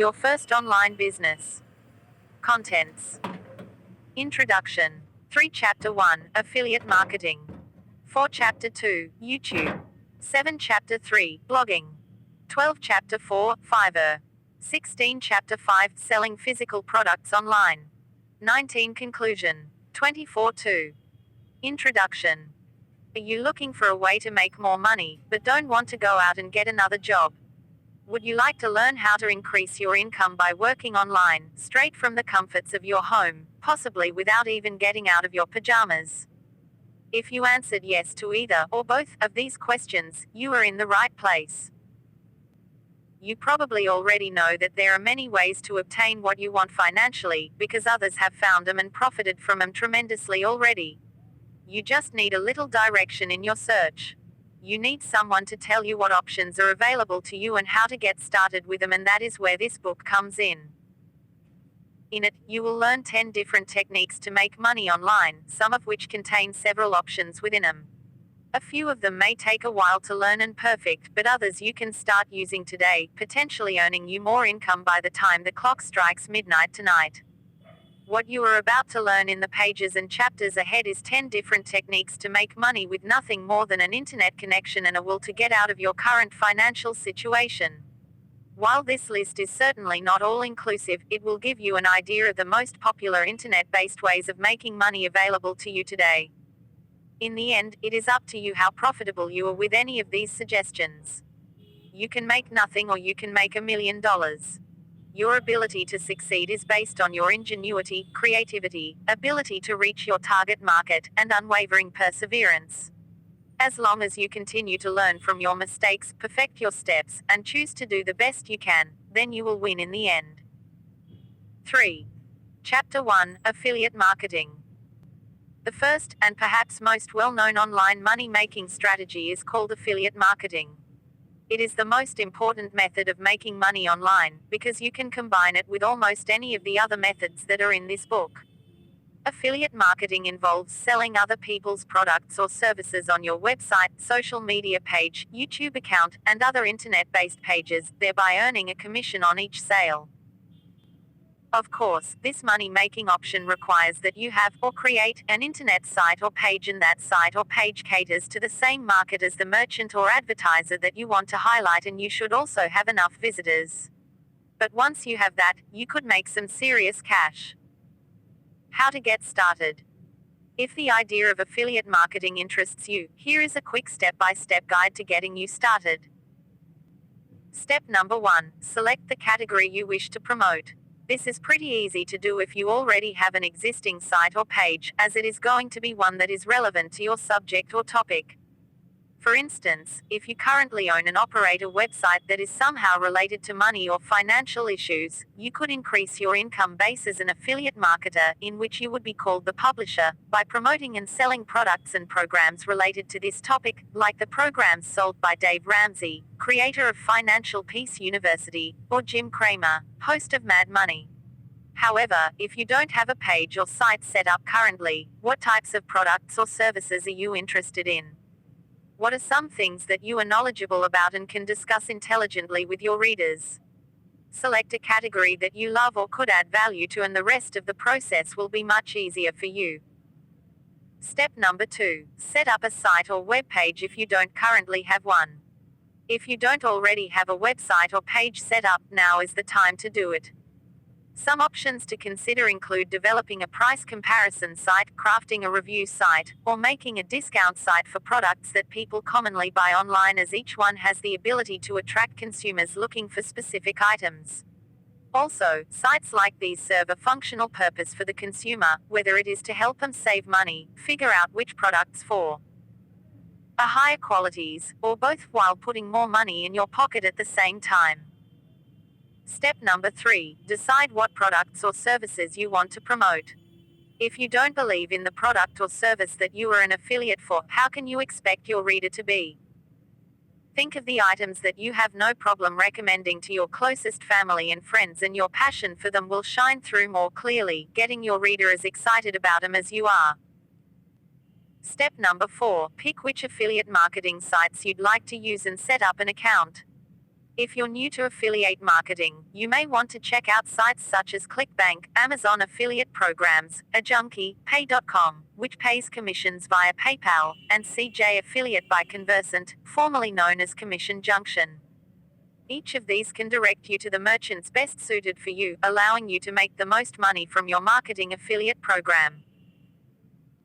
Your first online business. Contents. Introduction. 3 Chapter 1, Affiliate Marketing. 4 Chapter 2, YouTube. 7 Chapter 3, Blogging. 12 Chapter 4, Fiverr. 16 Chapter 5, Selling Physical Products Online. 19 Conclusion. 24 2. Introduction. Are you looking for a way to make more money, but don't want to go out and get another job? Would you like to learn how to increase your income by working online, straight from the comforts of your home, possibly without even getting out of your pajamas? If you answered yes to either or both of these questions, you are in the right place. You probably already know that there are many ways to obtain what you want financially, because others have found them and profited from them tremendously already. You just need a little direction in your search. You need someone to tell you what options are available to you and how to get started with them, and that is where this book comes in. In it, you will learn 10 different techniques to make money online, some of which contain several options within them. A few of them may take a while to learn and perfect, but others you can start using today, potentially earning you more income by the time the clock strikes midnight tonight. What you are about to learn in the pages and chapters ahead is 10 different techniques to make money with nothing more than an internet connection and a will to get out of your current financial situation. While this list is certainly not all-inclusive, it will give you an idea of the most popular internet-based ways of making money available to you today. In the end, it is up to you how profitable you are with any of these suggestions. You can make nothing or you can make $1 million. Your ability to succeed is based on your ingenuity, creativity, ability to reach your target market, and unwavering perseverance. As long as you continue to learn from your mistakes, perfect your steps, and choose to do the best you can, then you will win in the end. 3. Chapter 1, Affiliate Marketing. The first, and perhaps most well-known online money-making strategy is called affiliate marketing. It is the most important method of making money online, because you can combine it with almost any of the other methods that are in this book. Affiliate marketing involves selling other people's products or services on your website, social media page, YouTube account, and other internet-based pages, thereby earning a commission on each sale. Of course, this money-making option requires that you have, or create, an internet site or page, and that site or page caters to the same market as the merchant or advertiser that you want to highlight, and you should also have enough visitors. But once you have that, you could make some serious cash. How to get started. If the idea of affiliate marketing interests you, here is a quick step-by-step guide to getting you started. Step number 1, select the category you wish to promote. This is pretty easy to do if you already have an existing site or page, as it is going to be one that is relevant to your subject or topic. For instance, if you currently own and operate a website that is somehow related to money or financial issues, you could increase your income base as an affiliate marketer, in which you would be called the publisher, by promoting and selling products and programs related to this topic, like the programs sold by Dave Ramsey, creator of Financial Peace University, or Jim Cramer, host of Mad Money. However, if you don't have a page or site set up currently, what types of products or services are you interested in? What are some things that you are knowledgeable about and can discuss intelligently with your readers? Select a category that you love or could add value to, and the rest of the process will be much easier for you. Step number 2, set up a site or web page if you don't currently have one. If you don't already have a website or page set up, now is the time to do it. Some options to consider include developing a price comparison site, crafting a review site, or making a discount site for products that people commonly buy online, as each one has the ability to attract consumers looking for specific items. Also, sites like these serve a functional purpose for the consumer, whether it is to help them save money, figure out which products for a higher qualities, or both, while putting more money in your pocket at the same time. Step number 3, decide what products or services you want to promote. If you don't believe in the product or service that you are an affiliate for, how can you expect your reader to be? Think of the items that you have no problem recommending to your closest family and friends, and your passion for them will shine through more clearly, getting your reader as excited about them as you are. Step number 4, pick which affiliate marketing sites you'd like to use and set up an account. If you're new to affiliate marketing, you may want to check out sites such as ClickBank, Amazon Affiliate Programs, Ajunki, Pay.com, which pays commissions via PayPal, and CJ Affiliate by Conversant, formerly known as Commission Junction. Each of these can direct you to the merchants best suited for you, allowing you to make the most money from your marketing affiliate program.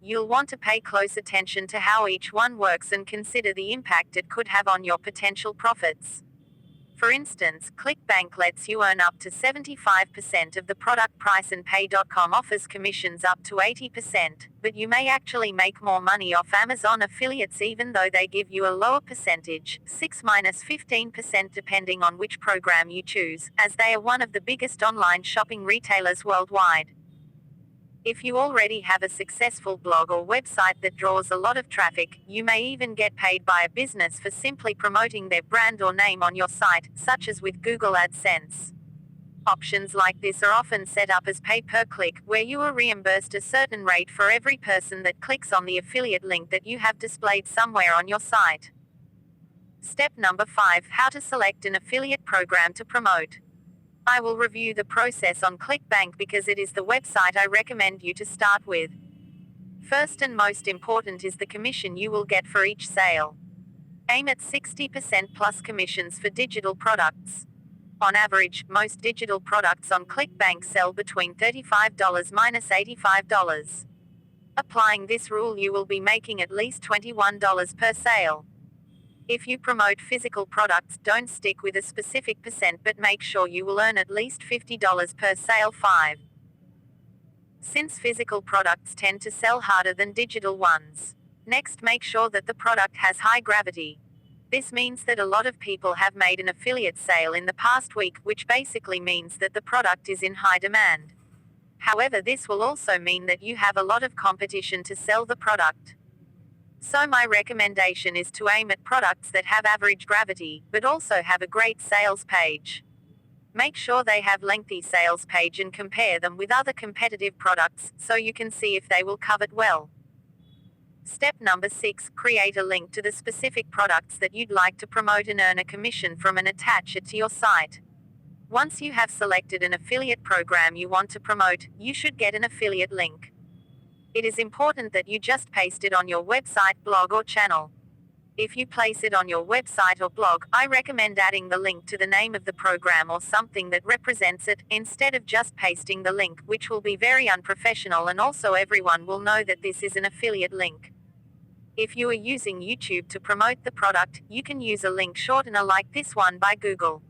You'll want to pay close attention to how each one works and consider the impact it could have on your potential profits. For instance, ClickBank lets you earn up to 75% of the product price and Pay.com offers commissions up to 80%, but you may actually make more money off Amazon affiliates even though they give you a lower percentage, 6–15% depending on which program you choose, as they are one of the biggest online shopping retailers worldwide. If you already have a successful blog or website that draws a lot of traffic, you may even get paid by a business for simply promoting their brand or name on your site, such as with Google Adsense. Options like this are often set up as pay-per-click, where you are reimbursed a certain rate for every person that clicks on the affiliate link that you have displayed somewhere on your site. Step number 5: How to select an affiliate program to promote. I will review the process on ClickBank because it is the website I recommend you to start with. First and most important is the commission you will get for each sale. Aim at 60% plus commissions for digital products. On average, most digital products on ClickBank sell between $35 minus $85. Applying this rule, you will be making at least $21 per sale. If you promote physical products, don't stick with a specific percent but make sure you will earn at least $50 per sale. 5. Since physical products tend to sell harder than digital ones. Next, make sure that the product has high gravity. This means that a lot of people have made an affiliate sale in the past week, which basically means that the product is in high demand. However, this will also mean that you have a lot of competition to sell the product. So my recommendation is to aim at products that have average gravity, but also have a great sales page. Make sure they have lengthy sales page and compare them with other competitive products, so you can see if they will covet well. Step number 6: Create a link to the specific products that you'd like to promote and earn a commission from and attach it to your site. Once you have selected an affiliate program you want to promote, you should get an affiliate link. It is important that you just paste it on your website, blog or channel. If you place it on your website or blog, I recommend adding the link to the name of the program or something that represents it, instead of just pasting the link, which will be very unprofessional and also everyone will know that this is an affiliate link. If you are using YouTube to promote the product, you can use a link shortener like this one by Google.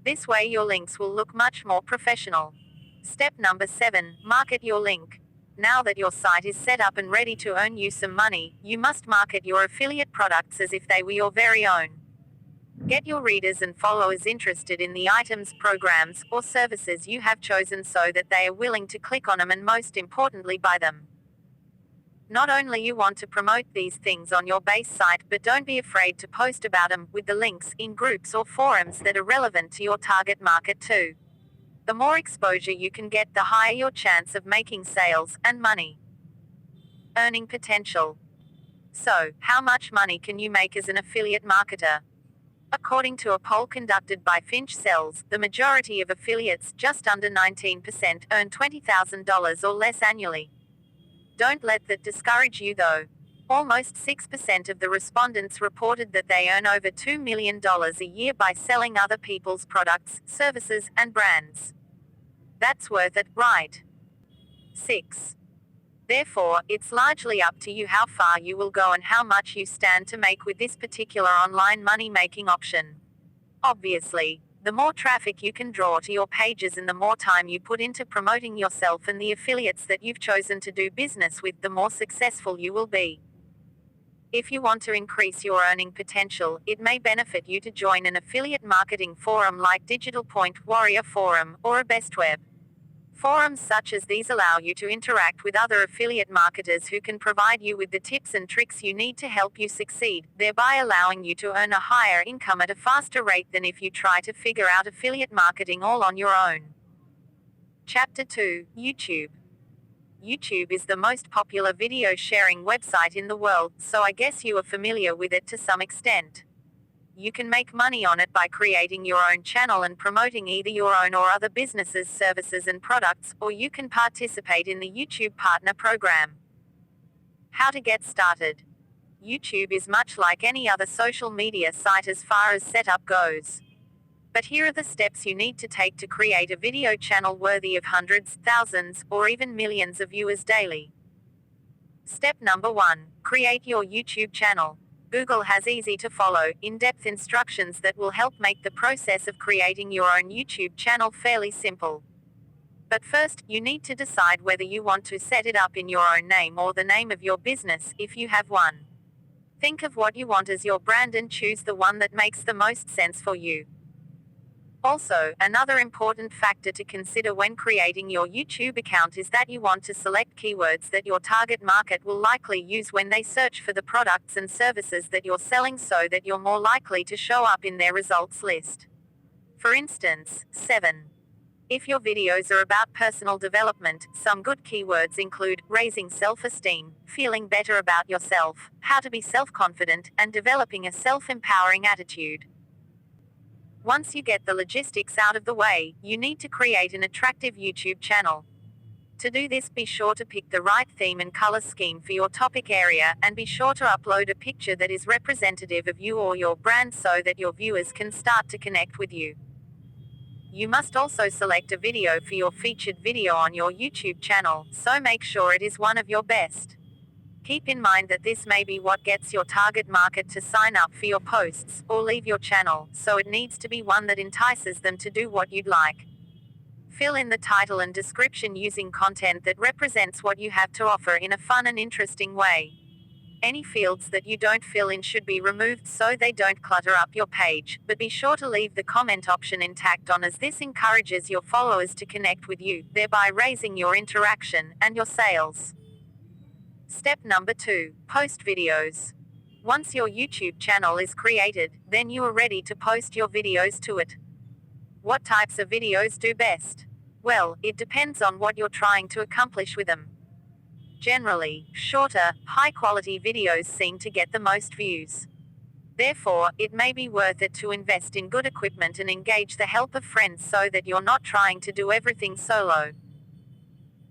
This way your links will look much more professional. Step number 7: Market your link. Now that your site is set up and ready to earn you some money, you must market your affiliate products as if they were your very own. Get your readers and followers interested in the items, programs, or services you have chosen so that they are willing to click on them and most importantly buy them. Not only you want to promote these things on your base site, but don't be afraid to post about them, with the links, in groups or forums that are relevant to your target market too. The more exposure you can get, the higher your chance of making sales and money. Earning potential. So, how much money can you make as an affiliate marketer? According to a poll conducted by Finch Sells, the majority of affiliates, just under 19%, earn $20,000 or less annually. Don't let that discourage you though. Almost 6% of the respondents reported that they earn over $2 million a year by selling other people's products, services, and brands. That's worth it, right? 6. Therefore, it's largely up to you how far you will go and how much you stand to make with this particular online money-making option. Obviously, the more traffic you can draw to your pages and the more time you put into promoting yourself and the affiliates that you've chosen to do business with, the more successful you will be. If you want to increase your earning potential, it may benefit you to join an affiliate marketing forum like Digital Point, Warrior Forum, or a BestWeb. Forums such as these allow you to interact with other affiliate marketers who can provide you with the tips and tricks you need to help you succeed, thereby allowing you to earn a higher income at a faster rate than if you try to figure out affiliate marketing all on your own. Chapter 2: YouTube. YouTube is the most popular video sharing website in the world, so I guess you are familiar with it to some extent. You can make money on it by creating your own channel and promoting either your own or other businesses' services and products, or you can participate in the YouTube Partner Program. How to get started. YouTube is much like any other social media site as far as setup goes. But here are the steps you need to take to create a video channel worthy of hundreds, thousands, or even millions of viewers daily. Step number 1. Create your YouTube channel. Google has easy to follow, in-depth instructions that will help make the process of creating your own YouTube channel fairly simple. But first, you need to decide whether you want to set it up in your own name or the name of your business, if you have one. Think of what you want as your brand and choose the one that makes the most sense for you. Also, another important factor to consider when creating your YouTube account is that you want to select keywords that your target market will likely use when they search for the products and services that you're selling so that you're more likely to show up in their results list. For instance, 7. If your videos are about personal development, some good keywords include raising self-esteem, feeling better about yourself, how to be self-confident, and developing a self-empowering attitude. Once you get the logistics out of the way, you need to create an attractive YouTube channel. To do this, be sure to pick the right theme and color scheme for your topic area, and be sure to upload a picture that is representative of you or your brand so that your viewers can start to connect with you. You must also select a video for your featured video on your YouTube channel, so make sure it is one of your best. Keep in mind that this may be what gets your target market to sign up for your posts, or leave your channel, so it needs to be one that entices them to do what you'd like. Fill in the title and description using content that represents what you have to offer in a fun and interesting way. Any fields that you don't fill in should be removed so they don't clutter up your page, but be sure to leave the comment option intact as this encourages your followers to connect with you, thereby raising your interaction and your sales. Step number 2. Post videos. Once your YouTube channel is created, then you are ready to post your videos to it. What types of videos do best? Well, it depends on what you're trying to accomplish with them. Generally, shorter, high-quality videos seem to get the most views. Therefore, it may be worth it to invest in good equipment and engage the help of friends so that you're not trying to do everything solo.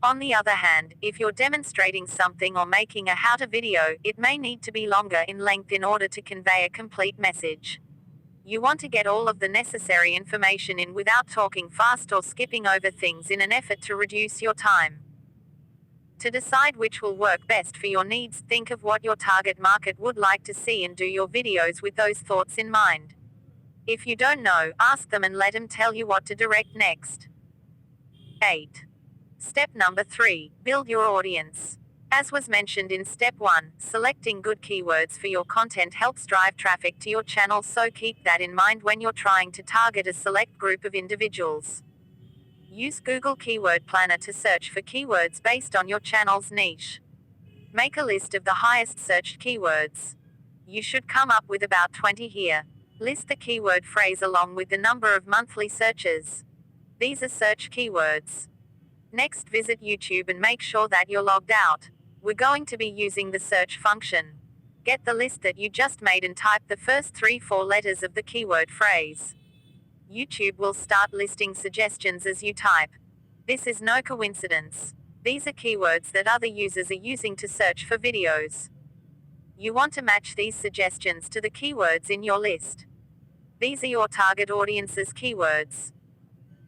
On the other hand, if you're demonstrating something or making a how-to video, it may need to be longer in length in order to convey a complete message. You want to get all of the necessary information in without talking fast or skipping over things in an effort to reduce your time. To decide which will work best for your needs, think of what your target market would like to see and do your videos with those thoughts in mind. If you don't know, ask them and let them tell you what to direct next. 8. Step number 3. Build your audience. As was mentioned in step 1, selecting good keywords for your content helps drive traffic to your channel, so keep that in mind when you're trying to target a select group of individuals. Use Google Keyword Planner to search for keywords based on your channel's niche. Make a list of the highest searched keywords. You should come up with about 20 here. List the keyword phrase along with the number of monthly searches. These are search keywords. Next, visit YouTube and make sure that you're logged out. We're going to be using the search function. Get the list that you just made and type the first 3-4 letters of the keyword phrase. YouTube will start listing suggestions as you type. This is no coincidence. These are keywords that other users are using to search for videos. You want to match these suggestions to the keywords in your list. These are your target audience's keywords.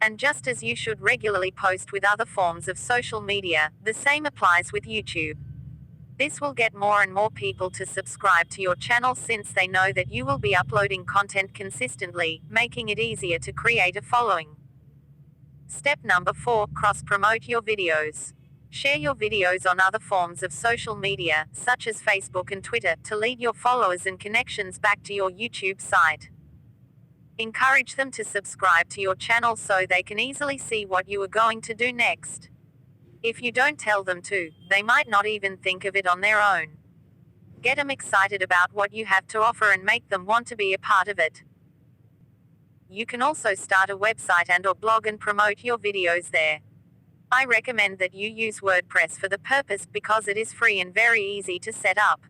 And just as you should regularly post with other forms of social media, the same applies with YouTube. This will get more and more people to subscribe to your channel since they know that you will be uploading content consistently, making it easier to create a following. Step number 4. Cross-promote your videos. Share your videos on other forms of social media, such as Facebook and Twitter, to lead your followers and connections back to your YouTube site. Encourage them to subscribe to your channel so they can easily see what you are going to do next. If you don't tell them to, they might not even think of it on their own. Get them excited about what you have to offer and make them want to be a part of it. You can also start a website and/or blog and promote your videos there. I recommend that you use WordPress for the purpose because it is free and very easy to set up.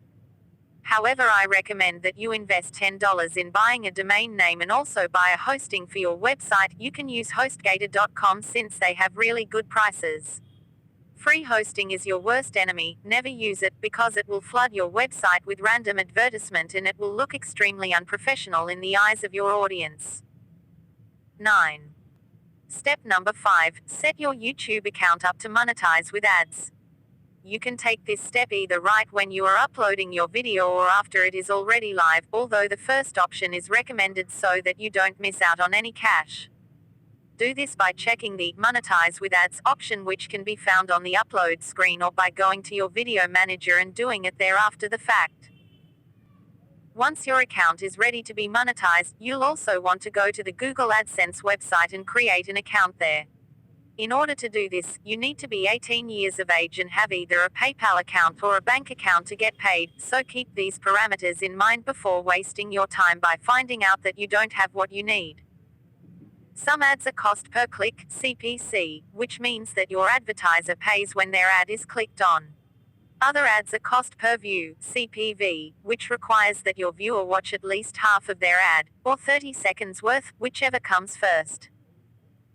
However, I recommend that you invest $10 in buying a domain name and also buy a hosting for your website. You can use HostGator.com since they have really good prices. Free hosting is your worst enemy. Never use it because it will flood your website with random advertisement and it will look extremely unprofessional in the eyes of your audience. 9. Step number 5. Set your YouTube account up to monetize with ads. You can take this step either right when you are uploading your video or after it is already live, although the first option is recommended so that you don't miss out on any cash. Do this by checking the Monetize with Ads option, which can be found on the upload screen, or by going to your video manager and doing it there after the fact. Once your account is ready to be monetized, you'll also want to go to the Google Adsense website and create an account there. In order to do this, you need to be 18 years of age and have either a PayPal account or a bank account to get paid, so keep these parameters in mind before wasting your time by finding out that you don't have what you need. Some ads are cost per click, CPC, which means that your advertiser pays when their ad is clicked on. Other ads are cost per view, CPV, which requires that your viewer watch at least half of their ad, or 30 seconds worth, whichever comes first.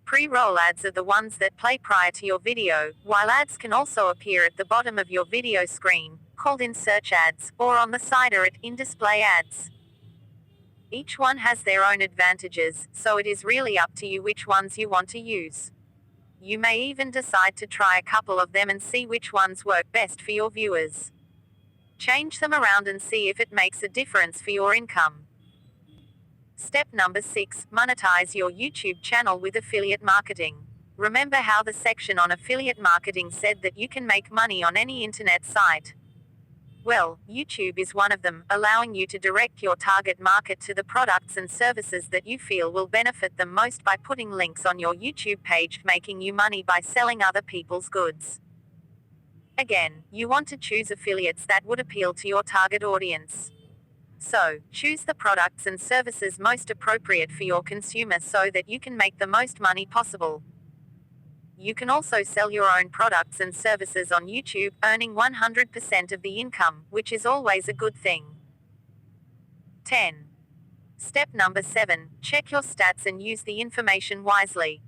Pre-roll ads are the ones that play prior to your video, while ads can also appear at the bottom of your video screen, called in search ads, or on the side or at in-display ads. Each one has their own advantages, so it is really up to you which ones you want to use. You may even decide to try a couple of them and see which ones work best for your viewers. Change them around and see if it makes a difference for your income. Step number 6. Monetize your YouTube channel with affiliate marketing. Remember how the section on affiliate marketing said that you can make money on any internet site? Well, YouTube is one of them, allowing you to direct your target market to the products and services that you feel will benefit them most by putting links on your YouTube page, making you money by selling other people's goods. Again, you want to choose affiliates that would appeal to your target audience. So, choose the products and services most appropriate for your consumer so that you can make the most money possible. You can also sell your own products and services on YouTube, earning 100% of the income, which is always a good thing. 10. Step number 7. Check your stats and use the information wisely.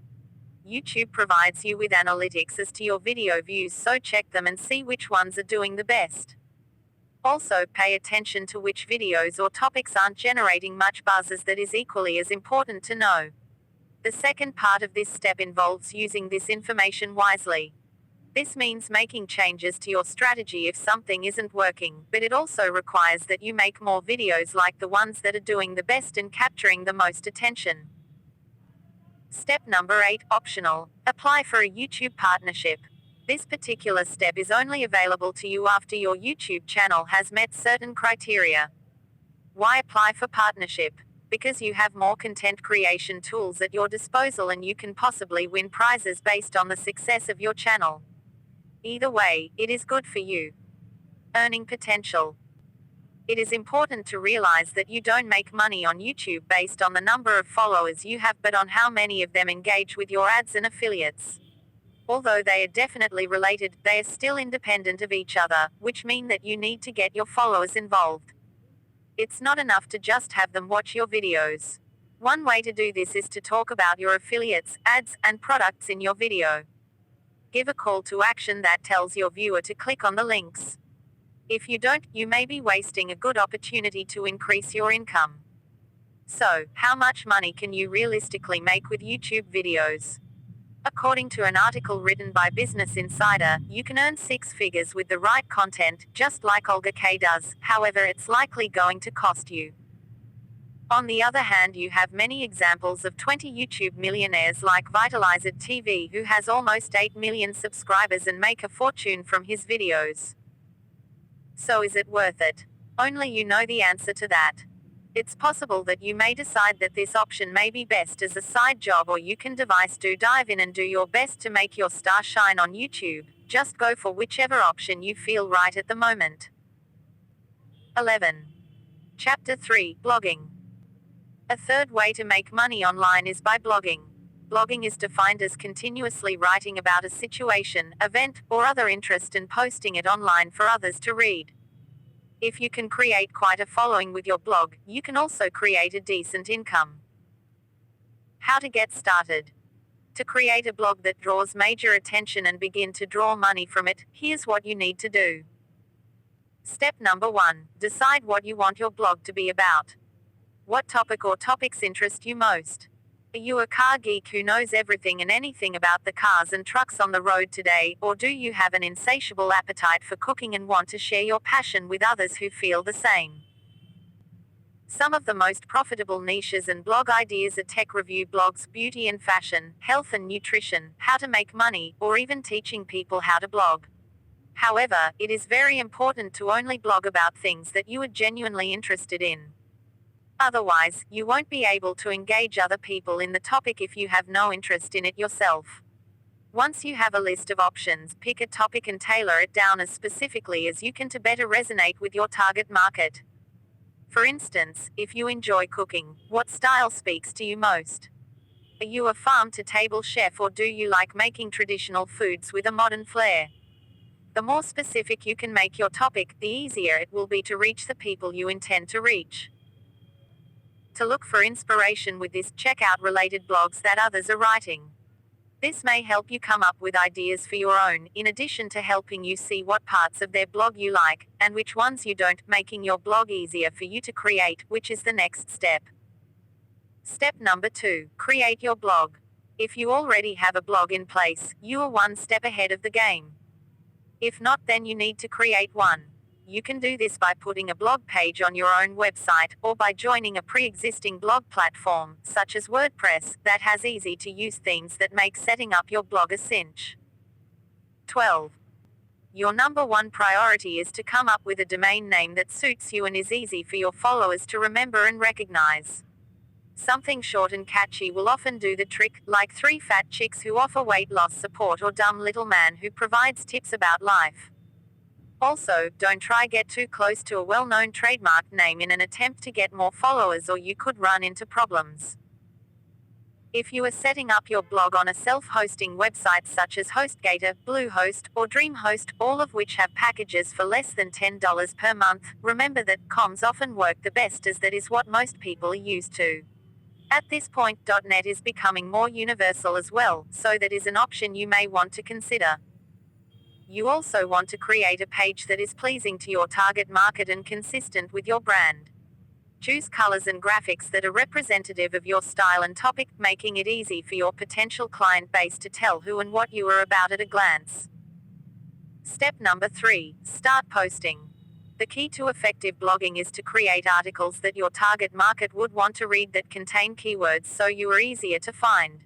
YouTube provides you with analytics as to your video views, so check them and see which ones are doing the best. Also, pay attention to which videos or topics aren't generating much buzz, as that is equally as important to know. The second part of this step involves using this information wisely. This means making changes to your strategy if something isn't working, but it also requires that you make more videos like the ones that are doing the best and capturing the most attention. Step number 8. Optional. Apply for a YouTube partnership. This particular step is only available to you after your YouTube channel has met certain criteria. Why apply for partnership? Because you have more content creation tools at your disposal and you can possibly win prizes based on the success of your channel. Either way, it is good for you. Earning potential. It is important to realize that you don't make money on YouTube based on the number of followers you have, but on how many of them engage with your ads and affiliates. Although they are definitely related, they are still independent of each other, which mean that you need to get your followers involved. It's not enough to just have them watch your videos. One way to do this is to talk about your affiliates, ads, and products in your video. Give a call to action that tells your viewer to click on the links. If you don't, you may be wasting a good opportunity to increase your income. So, how much money can you realistically make with YouTube videos? According to an article written by Business Insider, you can earn 6 figures with the right content, just like Olga K does. However, it's likely going to cost you. On the other hand, you have many examples of 20 YouTube millionaires like Vitalized TV, who has almost 8 million subscribers and make a fortune from his videos. So is it worth it? Only you know the answer to that. It's possible that you may decide that this option may be best as a side job, or you can dive in and do your best to make your star shine on YouTube. Just go for whichever option you feel right at the moment. 11. Chapter 3. Blogging. A third way to make money online is by blogging. Blogging is defined as continuously writing about a situation, event, or other interest and posting it online for others to read. If you can create quite a following with your blog, you can also create a decent income. How to get started. To create a blog that draws major attention and begin to draw money from it, here's what you need to do. Step number 1. Decide what you want your blog to be about. What topic or topics interest you most? Are you a car geek who knows everything and anything about the cars and trucks on the road today, or do you have an insatiable appetite for cooking and want to share your passion with others who feel the same? Some of the most profitable niches and blog ideas are tech review blogs, beauty and fashion, health and nutrition, how to make money, or even teaching people how to blog. However, it is very important to only blog about things that you are genuinely interested in. Otherwise, you won't be able to engage other people in the topic if you have no interest in it yourself. Once you have a list of options, pick a topic and tailor it down as specifically as you can to better resonate with your target market. For instance, if you enjoy cooking, what style speaks to you most? Are you a farm-to-table chef, or do you like making traditional foods with a modern flair? The more specific you can make your topic, the easier it will be to reach the people you intend to reach. To look for inspiration with this, check out related blogs that others are writing. This may help you come up with ideas for your own, in addition to helping you see what parts of their blog you like, and which ones you don't, making your blog easier for you to create, which is the next step. Step number 2. Create your blog. If you already have a blog in place, you are one step ahead of the game. If not, then you need to create one. You can do this by putting a blog page on your own website, or by joining a pre-existing blog platform, such as WordPress, that has easy-to-use themes that make setting up your blog a cinch. 12. Your number one priority is to come up with a domain name that suits you and is easy for your followers to remember and recognize. Something short and catchy will often do the trick, like 3 fat chicks who offer weight loss support or dumb little man who provides tips about life. Also, don't try get too close to a well-known trademark name in an attempt to get more followers, or you could run into problems. If you are setting up your blog on a self-hosting website such as HostGator, Bluehost, or DreamHost, all of which have packages for less than $10 per month, remember that coms often work the best, as that is what most people are used to. At this point, .net is becoming more universal as well, so that is an option you may want to consider. You also want to create a page that is pleasing to your target market and consistent with your brand. Choose colors and graphics that are representative of your style and topic, making it easy for your potential client base to tell who and what you are about at a glance. Step number 3. Start posting. The key to effective blogging is to create articles that your target market would want to read, that contain keywords so you are easier to find.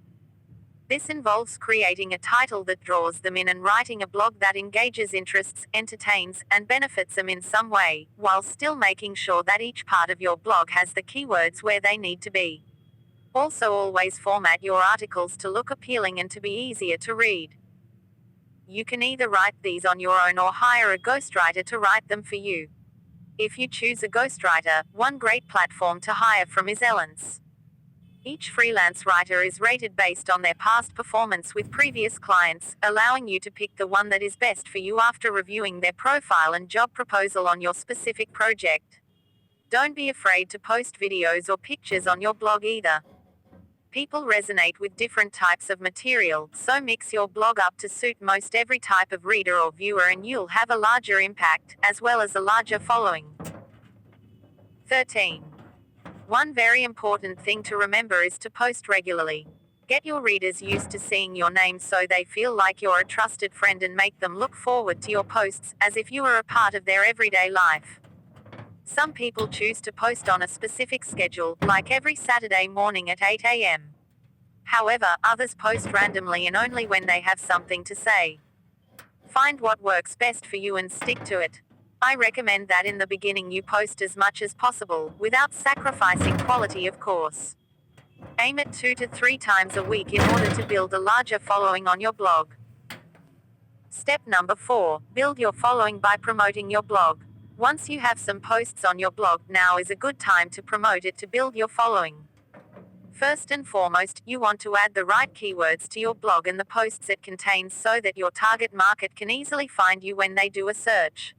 This involves creating a title that draws them in and writing a blog that engages, interests, entertains, and benefits them in some way, while still making sure that each part of your blog has the keywords where they need to be. Also, always format your articles to look appealing and to be easier to read. You can either write these on your own or hire a ghostwriter to write them for you. If you choose a ghostwriter, one great platform to hire from is Adsense. Each freelance writer is rated based on their past performance with previous clients, allowing you to pick the one that is best for you after reviewing their profile and job proposal on your specific project. Don't be afraid to post videos or pictures on your blog either. People resonate with different types of material, so mix your blog up to suit most every type of reader or viewer, and you'll have a larger impact, as well as a larger following. 13. One very important thing to remember is to post regularly. Get your readers used to seeing your name so they feel like you're a trusted friend, and make them look forward to your posts, as if you were a part of their everyday life. Some people choose to post on a specific schedule, like every Saturday morning at 8 a.m. However, others post randomly and only when they have something to say. Find what works best for you and stick to it. I recommend that in the beginning you post as much as possible, without sacrificing quality, of course. Aim at 2 to 3 times a week in order to build a larger following on your blog. Step number 4. Build your following by promoting your blog. Once you have some posts on your blog, now is a good time to promote it to build your following. First and foremost, you want to add the right keywords to your blog and the posts it contains so that your target market can easily find you when they do a search.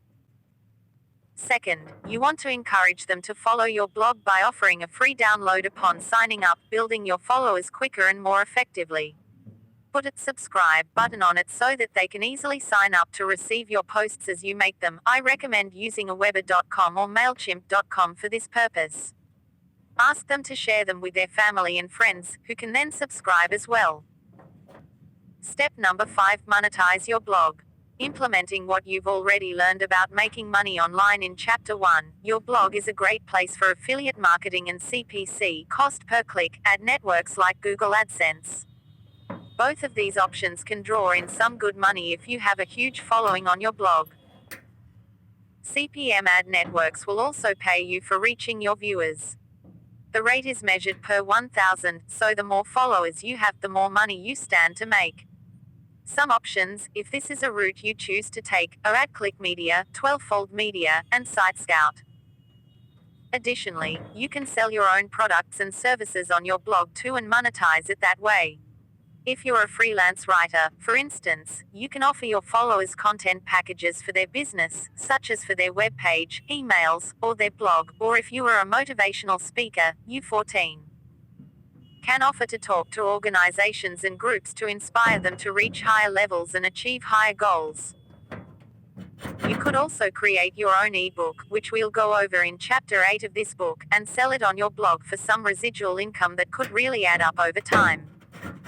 Second, you want to encourage them to follow your blog by offering a free download upon signing up, building your followers quicker and more effectively. Put a subscribe button on it so that they can easily sign up to receive your posts as you make them. I recommend using aweber.com or mailchimp.com for this purpose. Ask them to share them with their family and friends, who can then subscribe as well. Step number 5: monetize your blog. Implementing what you've already learned about making money online in Chapter 1, your blog is a great place for affiliate marketing and CPC, cost per click, ad networks like Google Adsense. Both of these options can draw in some good money if you have a huge following on your blog. CPM ad networks will also pay you for reaching your viewers. The rate is measured per 1,000, so the more followers you have, the more money you stand to make. Some options, if this is a route you choose to take, are AdClick Media, 12-Fold Media, and Site Scout. Additionally, you can sell your own products and services on your blog too and monetize it that way. If you're a freelance writer, for instance, you can offer your followers content packages for their business, such as for their web page, emails, or their blog, or if you are a motivational speaker, you 14 can offer to talk to organizations and groups to inspire them to reach higher levels and achieve higher goals. You could also create your own ebook, which we'll go over in Chapter 8 of this book, and sell it on your blog for some residual income that could really add up over time.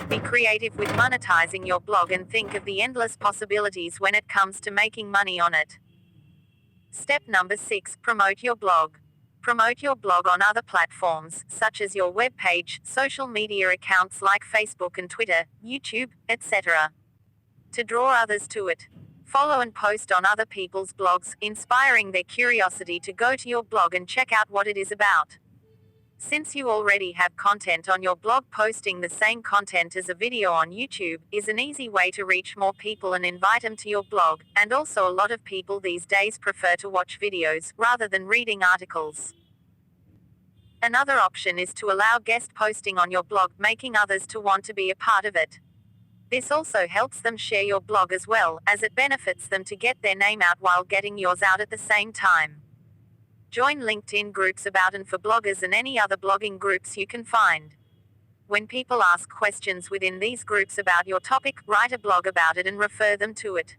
Be creative with monetizing your blog and think of the endless possibilities when it comes to making money on it. Step number 6: promote your blog. Promote your blog on other platforms, such as your web page, social media accounts like Facebook and Twitter, YouTube, etc. To draw others to it. Follow and post on other people's blogs, inspiring their curiosity to go to your blog and check out what it is about. Since you already have content on your blog, posting the same content as a video on YouTube is an easy way to reach more people and invite them to your blog, and also a lot of people these days prefer to watch videos rather than reading articles. Another option is to allow guest posting on your blog, making others to want to be a part of it. This also helps them share your blog as well, as it benefits them to get their name out while getting yours out at the same time. Join LinkedIn groups about and for bloggers and any other blogging groups you can find. When people ask questions within these groups about your topic, write a blog about it and refer them to it.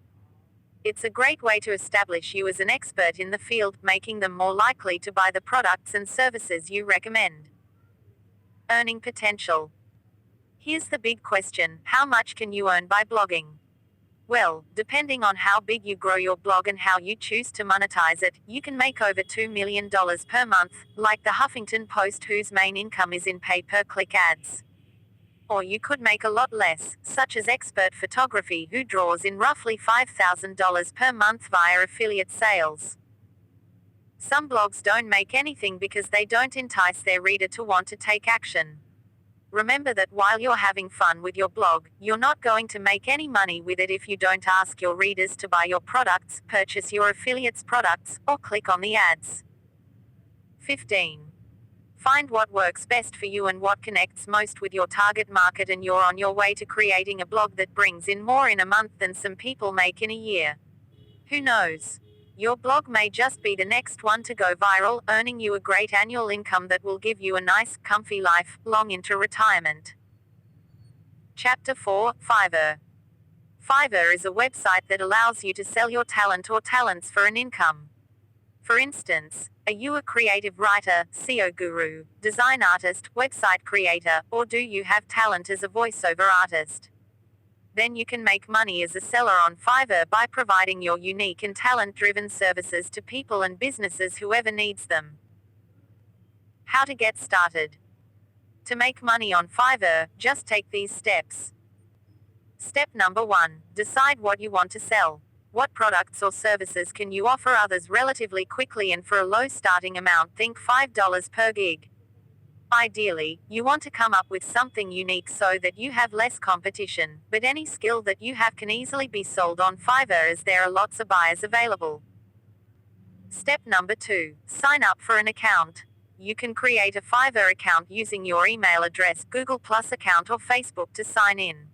It's a great way to establish you as an expert in the field, making them more likely to buy the products and services you recommend. Earning potential. Here's the big question: how much can you earn by blogging? Well, depending on how big you grow your blog and how you choose to monetize it, you can make over $2 million per month, like the Huffington Post, whose main income is in pay-per-click ads. Or you could make a lot less, such as Expert Photography, who draws in roughly $5,000 per month via affiliate sales. Some blogs don't make anything because they don't entice their reader to want to take action. Remember that while you're having fun with your blog, you're not going to make any money with it if you don't ask your readers to buy your products, purchase your affiliates' products, or click on the ads. 15. Find what works best for you and what connects most with your target market, and you're on your way to creating a blog that brings in more in a month than some people make in a year. Who knows? Your blog may just be the next one to go viral, earning you a great annual income that will give you a nice, comfy life, long into retirement. Chapter 4: Fiverr. Fiverr is a website that allows you to sell your talent or talents for an income. For instance, are you a creative writer, SEO guru, design artist, website creator, or do you have talent as a voiceover artist? Then you can make money as a seller on Fiverr by providing your unique and talent-driven services to people and businesses, whoever needs them. How to get started. To make money on Fiverr, just take these steps. Step number 1: decide what you want to sell. What products or services can you offer others relatively quickly and for a low starting amount? Think $5 per gig. Ideally, you want to come up with something unique so that you have less competition, but any skill that you have can easily be sold on Fiverr as there are lots of buyers available. Step number 2: sign up for an account. You can create a Fiverr account using your email address, Google Plus account, or Facebook to sign in.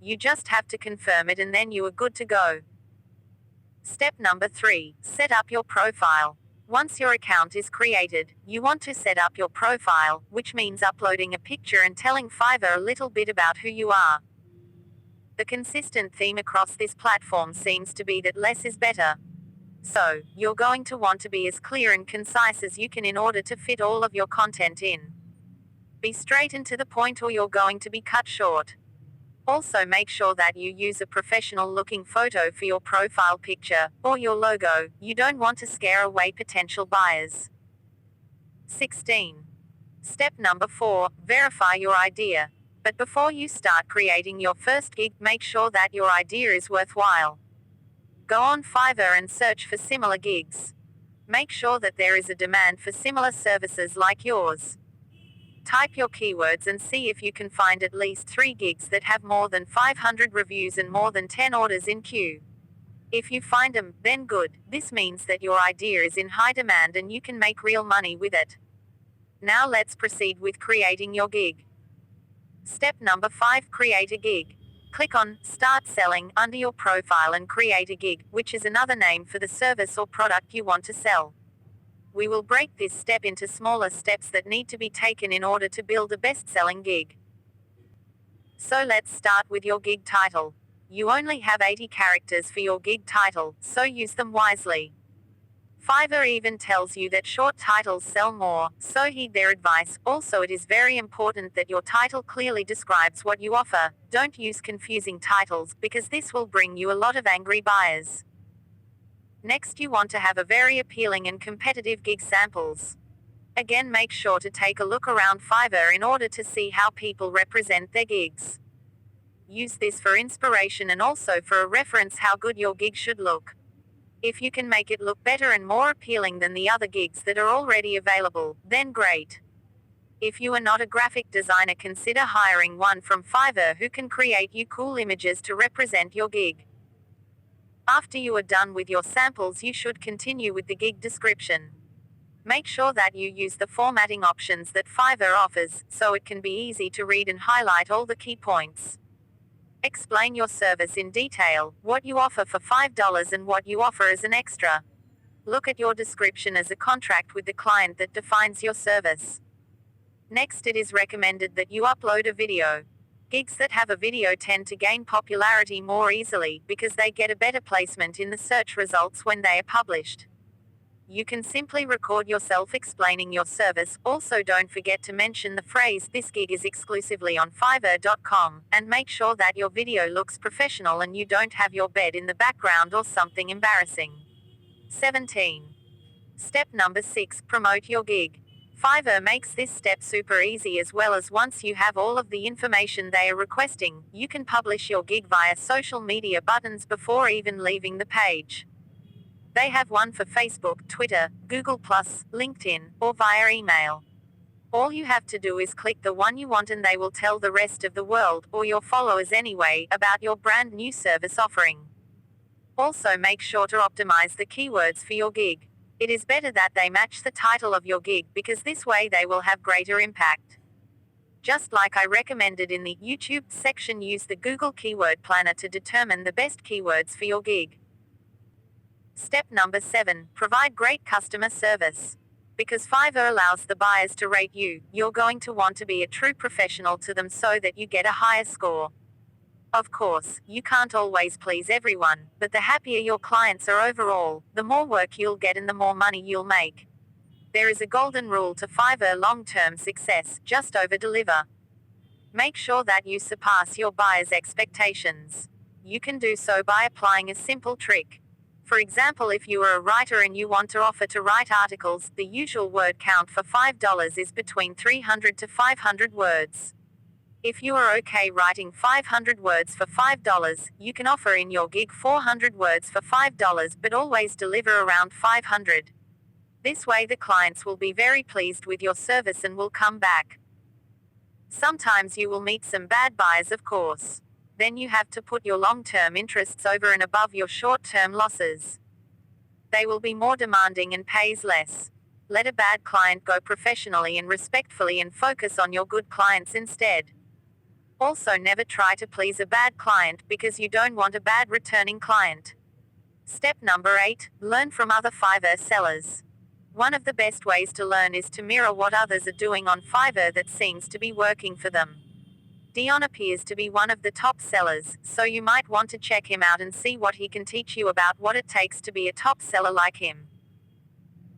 You just have to confirm it and then you are good to go. Step number 3. Set up your profile. Once your account is created, you want to set up your profile, which means uploading a picture and telling Fiverr a little bit about who you are. The consistent theme across this platform seems to be that less is better. So, you're going to want to be as clear and concise as you can in order to fit all of your content in. Be straight and to the point or you're going to be cut short. Also, make sure that you use a professional looking photo for your profile picture, or your logo. You don't want to scare away potential buyers. 16. Step number 4. Verify your idea. But before you start creating your first gig, make sure that your idea is worthwhile. Go on Fiverr and search for similar gigs. Make sure that there is a demand for similar services like yours. Type your keywords and see if you can find at least 3 gigs that have more than 500 reviews and more than 10 orders in queue. If you find them, then good. This means that your idea is in high demand and you can make real money with it. Now let's proceed with creating your gig. Step number 5. Create a gig. Click on Start Selling under your profile and create a gig, which is another name for the service or product you want to sell. We will break this step into smaller steps that need to be taken in order to build a best-selling gig. So let's start with your gig title. You only have 80 characters for your gig title, so use them wisely. Fiverr even tells you that short titles sell more, so heed their advice. Also, it is very important that your title clearly describes what you offer. Don't use confusing titles, because this will bring you a lot of angry buyers. Next, you want to have a very appealing and competitive gig samples. Again, make sure to take a look around Fiverr in order to see how people represent their gigs. Use this for inspiration and also for a reference how good your gig should look. If you can make it look better and more appealing than the other gigs that are already available, then great. If you are not a graphic designer, consider hiring one from Fiverr who can create you cool images to represent your gig. After you are done with your samples, you should continue with the gig description. Make sure that you use the formatting options that Fiverr offers, so it can be easy to read and highlight all the key points. Explain your service in detail, what you offer for $5 and what you offer as an extra. Look at your description as a contract with the client that defines your service. Next, it is recommended that you upload a video. Gigs that have a video tend to gain popularity more easily because they get a better placement in the search results when they are published. You can simply record yourself explaining your service. Also, don't forget to mention the phrase "this gig is exclusively on Fiverr.com" and make sure that your video looks professional and you don't have your bed in the background or something embarrassing. 17. Step number 6. Promote your gig. Fiverr makes this step super easy, as well as once you have all of the information they are requesting, you can publish your gig via social media buttons before even leaving the page. They have one for Facebook, Twitter, Google+, LinkedIn, or via email. All you have to do is click the one you want and they will tell the rest of the world, or your followers anyway, about your brand new service offering. Also, make sure to optimize the keywords for your gig. It is better that they match the title of your gig, because this way they will have greater impact. Just like I recommended in the YouTube section, use the Google Keyword Planner to determine the best keywords for your gig. Step number 7. Provide great customer service. Because Fiverr allows the buyers to rate you, you're going to want to be a true professional to them so that you get a higher score. Of course, you can't always please everyone, but the happier your clients are overall, the more work you'll get and the more money you'll make. There is a golden rule to Fiverr long-term success: just over-deliver. Make sure that you surpass your buyers' expectations. You can do so by applying a simple trick. For example, if you are a writer and you want to offer to write articles, the usual word count for $5 is between 300 to 500 words. If you are okay writing 500 words for $5, you can offer in your gig 400 words for $5, but always deliver around 500. This way the clients will be very pleased with your service and will come back. Sometimes you will meet some bad buyers, of course. Then you have to put your long-term interests over and above your short-term losses. They will be more demanding and pays less. Let a bad client go professionally and respectfully and focus on your good clients instead. Also, never try to please a bad client, because you don't want a bad returning client. Step number 8, learn from other Fiverr sellers. One of the best ways to learn is to mirror what others are doing on Fiverr that seems to be working for them. Dion appears to be one of the top sellers, so you might want to check him out and see what he can teach you about what it takes to be a top seller like him.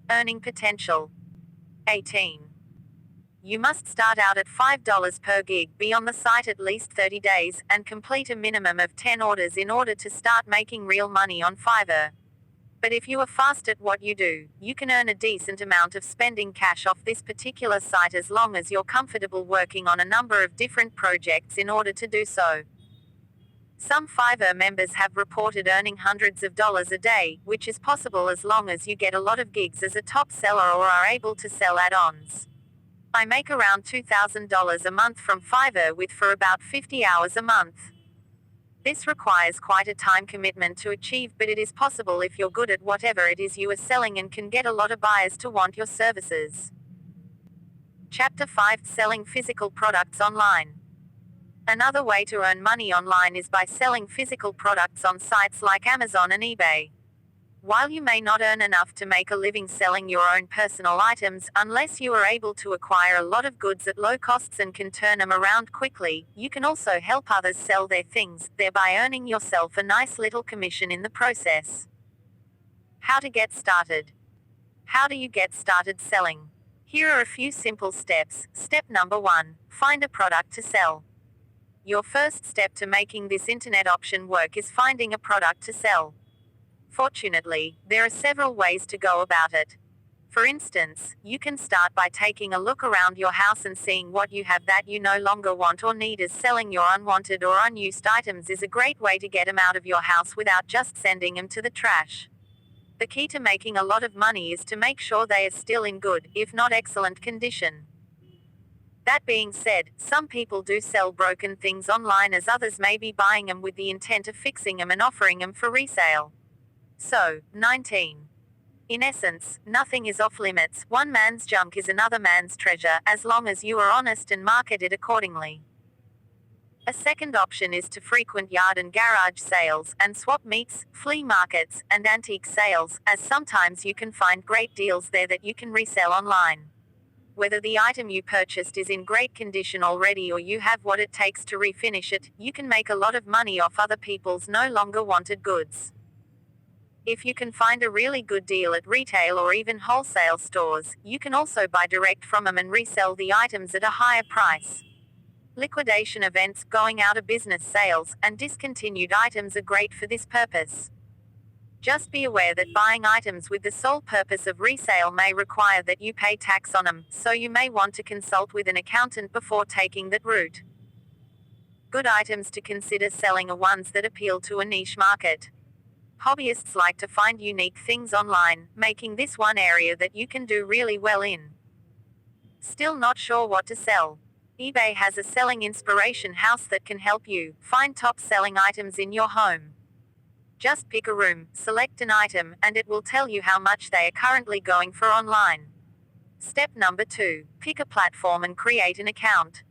Earning potential. 18. You must start out at $5 per gig, be on the site at least 30 days, and complete a minimum of 10 orders in order to start making real money on Fiverr. But if you are fast at what you do, you can earn a decent amount of spending cash off this particular site as long as you're comfortable working on a number of different projects in order to do so. Some Fiverr members have reported earning hundreds of dollars a day, which is possible as long as you get a lot of gigs as a top seller or are able to sell add-ons. I make around $2,000 a month from Fiverr with for about 50 hours a month. This requires quite a time commitment to achieve, but it is possible if you're good at whatever it is you are selling and can get a lot of buyers to want your services. Chapter 5, Selling Physical Products Online. Another way to earn money online is by selling physical products on sites like Amazon and eBay. While you may not earn enough to make a living selling your own personal items, unless you are able to acquire a lot of goods at low costs and can turn them around quickly, you can also help others sell their things, thereby earning yourself a nice little commission in the process. How to get started. How do you get started selling? Here are a few simple steps. Step number 1, find a product to sell. Your first step to making this internet option work is finding a product to sell. Fortunately, there are several ways to go about it. For instance, you can start by taking a look around your house and seeing what you have that you no longer want or need, as selling your unwanted or unused items is a great way to get them out of your house without just sending them to the trash. The key to making a lot of money is to make sure they are still in good, if not excellent condition. That being said, some people do sell broken things online, as others may be buying them with the intent of fixing them and offering them for resale. So, 19. In essence, nothing is off limits. One man's junk is another man's treasure, as long as you are honest and market it accordingly. A second option is to frequent yard and garage sales, and swap meets, flea markets, and antique sales, as sometimes you can find great deals there that you can resell online. Whether the item you purchased is in great condition already or you have what it takes to refinish it, you can make a lot of money off other people's no longer wanted goods. If you can find a really good deal at retail or even wholesale stores, you can also buy direct from them and resell the items at a higher price. Liquidation events, going out of business sales, and discontinued items are great for this purpose. Just be aware that buying items with the sole purpose of resale may require that you pay tax on them, so you may want to consult with an accountant before taking that route. Good items to consider selling are ones that appeal to a niche market. Hobbyists like to find unique things online, making this one area that you can do really well in. Still not sure what to sell? eBay has a selling inspiration house that can help you find top selling items in your home. Just pick a room, select an item, and it will tell you how much they are currently going for online. Step number 2, pick a platform and create an account.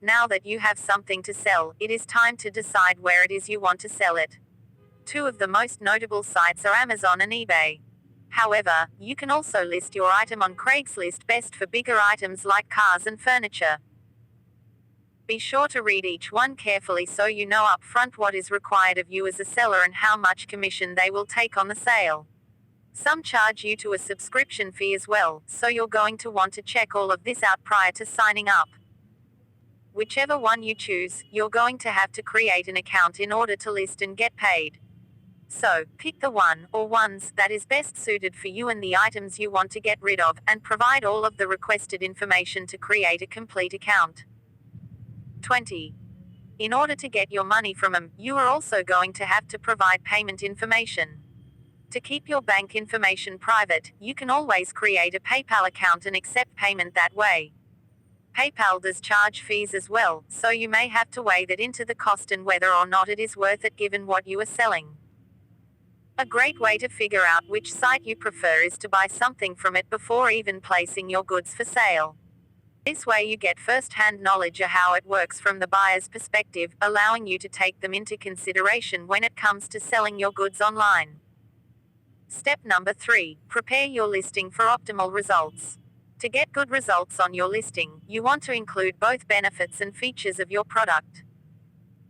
Now that you have something to sell, it is time to decide where it is you want to sell it. Two of the most notable sites are Amazon and eBay. However, you can also list your item on Craigslist, best for bigger items like cars and furniture. Be sure to read each one carefully so you know up front what is required of you as a seller and how much commission they will take on the sale. Some charge you to a subscription fee as well, so you're going to want to check all of this out prior to signing up. Whichever one you choose, you're going to have to create an account in order to list and get paid. So, pick the one, or ones, that is best suited for you and the items you want to get rid of, and provide all of the requested information to create a complete account. 20. In order to get your money from them, you are also going to have to provide payment information. To keep your bank information private, you can always create a PayPal account and accept payment that way. PayPal does charge fees as well, so you may have to weigh that into the cost and whether or not it is worth it given what you are selling. A great way to figure out which site you prefer is to buy something from it before even placing your goods for sale. This way you get first-hand knowledge of how it works from the buyer's perspective, allowing you to take them into consideration when it comes to selling your goods online. Step number 3. Prepare your listing for optimal results. To get good results on your listing, you want to include both benefits and features of your product.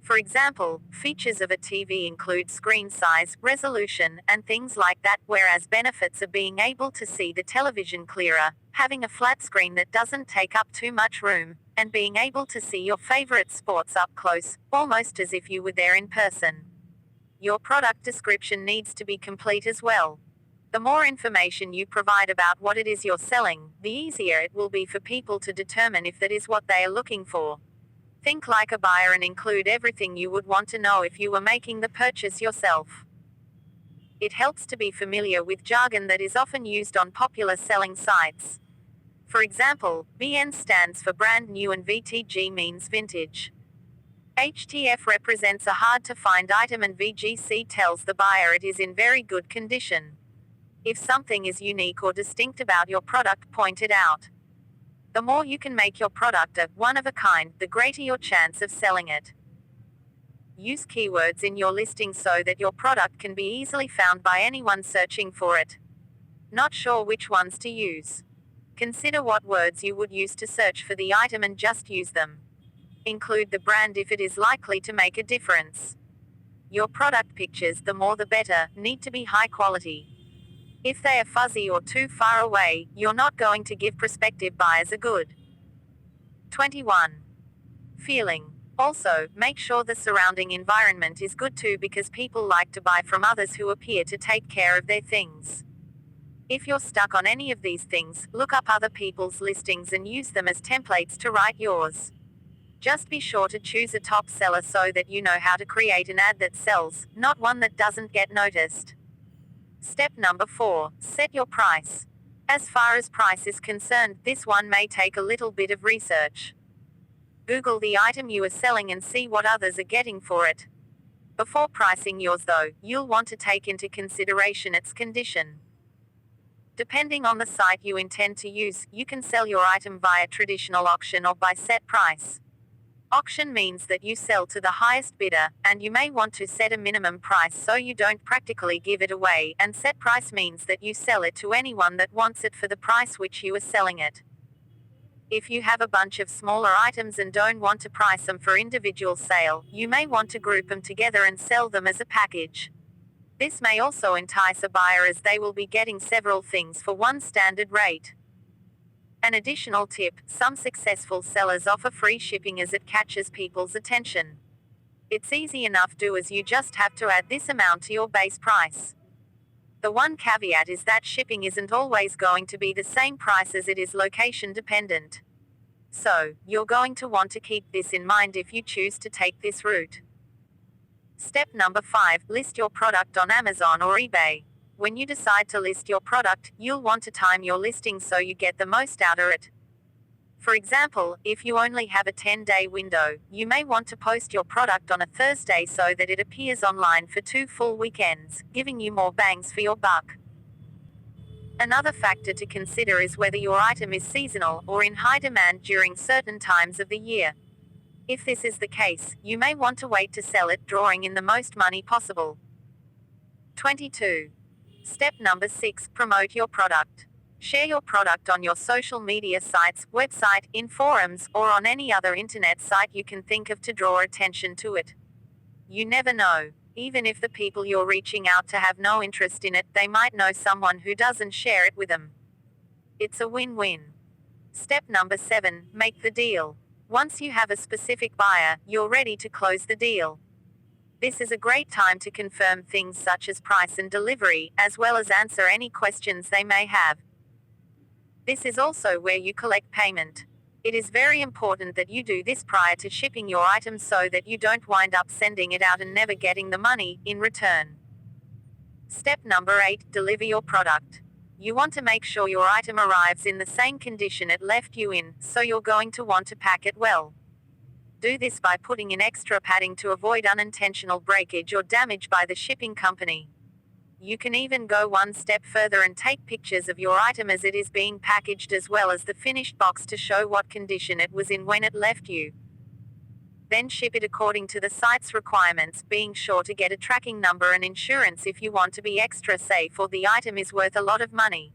For example, features of a TV include screen size, resolution, and things like that, whereas benefits are being able to see the television clearer, having a flat screen that doesn't take up too much room, and being able to see your favorite sports up close, almost as if you were there in person. Your product description needs to be complete as well. The more information you provide about what it is you're selling, the easier it will be for people to determine if that is what they are looking for. Think like a buyer and include everything you would want to know if you were making the purchase yourself. It helps to be familiar with jargon that is often used on popular selling sites. For example, BN stands for brand new and VTG means vintage. HTF represents a hard-to-find item and VGC tells the buyer it is in very good condition. If something is unique or distinct about your product, point it out. The more you can make your product a one of a kind, the greater your chance of selling it. Use keywords in your listing so that your product can be easily found by anyone searching for it. Not sure which ones to use? Consider what words you would use to search for the item and just use them. Include the brand if it is likely to make a difference. Your product pictures, the more the better, need to be high quality. If they are fuzzy or too far away, you're not going to give prospective buyers a good 21. Feeling. Also, make sure the surrounding environment is good too, because people like to buy from others who appear to take care of their things. If you're stuck on any of these things, look up other people's listings and use them as templates to write yours. Just be sure to choose a top seller so that you know how to create an ad that sells, not one that doesn't get noticed. Step number 4. Set your price. As far as price is concerned, this one may take a little bit of research. Google the item you are selling and see what others are getting for it. Before pricing yours though, you'll want to take into consideration its condition. Depending on the site you intend to use, you can sell your item via traditional auction or by set price. Auction means that you sell to the highest bidder, and you may want to set a minimum price so you don't practically give it away, and set price means that you sell it to anyone that wants it for the price which you are selling it. If you have a bunch of smaller items and don't want to price them for individual sale, you may want to group them together and sell them as a package. This may also entice a buyer as they will be getting several things for one standard rate. An additional tip, some successful sellers offer free shipping as it catches people's attention. It's easy enough, do as you just have to add this amount to your base price. The one caveat is that shipping isn't always going to be the same price as it is location dependent. So, you're going to want to keep this in mind if you choose to take this route. Step number 5, list your product on Amazon or eBay. When you decide to list your product, you'll want to time your listing so you get the most out of it. For example, if you only have a 10-day window, you may want to post your product on a Thursday so that it appears online for 2 full weekends, giving you more bangs for your buck. Another factor to consider is whether your item is seasonal or in high demand during certain times of the year. If this is the case, you may want to wait to sell it, drawing in the most money possible. 22. Step number 6, promote your product. Share your product on your social media sites, website, in forums, or on any other internet site you can think of to draw attention to it. You never know. Even if the people you're reaching out to have no interest in it, they might know someone who doesn't share it with them. It's a win-win. Step number 7, make the deal. Once you have a specific buyer, you're ready to close the deal. This is a great time to confirm things such as price and delivery, as well as answer any questions they may have. This is also where you collect payment. It is very important that you do this prior to shipping your item so that you don't wind up sending it out and never getting the money in return. Step number 8, deliver your product. You want to make sure your item arrives in the same condition it left you in, so you're going to want to pack it well. Do this by putting in extra padding to avoid unintentional breakage or damage by the shipping company. You can even go one step further and take pictures of your item as it is being packaged as well as the finished box to show what condition it was in when it left you. Then ship it according to the site's requirements, being sure to get a tracking number and insurance if you want to be extra safe or the item is worth a lot of money.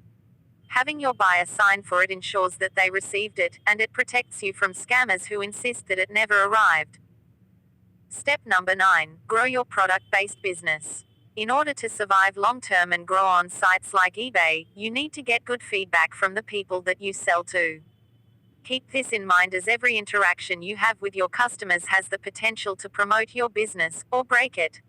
Having your buyer sign for it ensures that they received it, and it protects you from scammers who insist that it never arrived. Step number 9. Grow your product-based business. In order to survive long-term and grow on sites like eBay, you need to get good feedback from the people that you sell to. Keep this in mind, as every interaction you have with your customers has the potential to promote your business, or break it.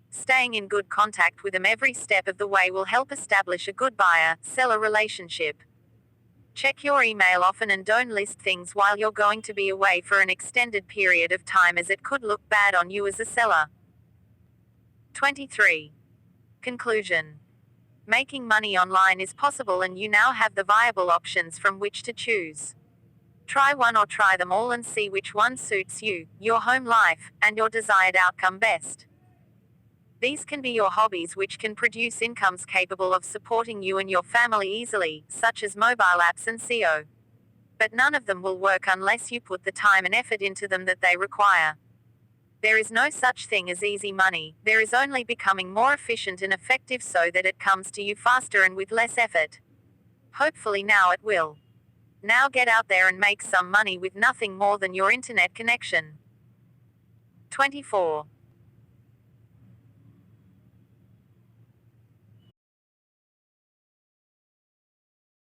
Staying in good contact with them every step of the way will help establish a good buyer-seller relationship. Check your email often and don't list things while you're going to be away for an extended period of time, as it could look bad on you as a seller. 23. Conclusion. Making money online is possible, and you now have the viable options from which to choose. Try one or try them all and see which one suits you, your home life, and your desired outcome best. These can be your hobbies, which can produce incomes capable of supporting you and your family easily, such as mobile apps and SEO. But none of them will work unless you put the time and effort into them that they require. There is no such thing as easy money, there is only becoming more efficient and effective so that it comes to you faster and with less effort. Hopefully now it will. Now get out there and make some money with nothing more than your internet connection. 24.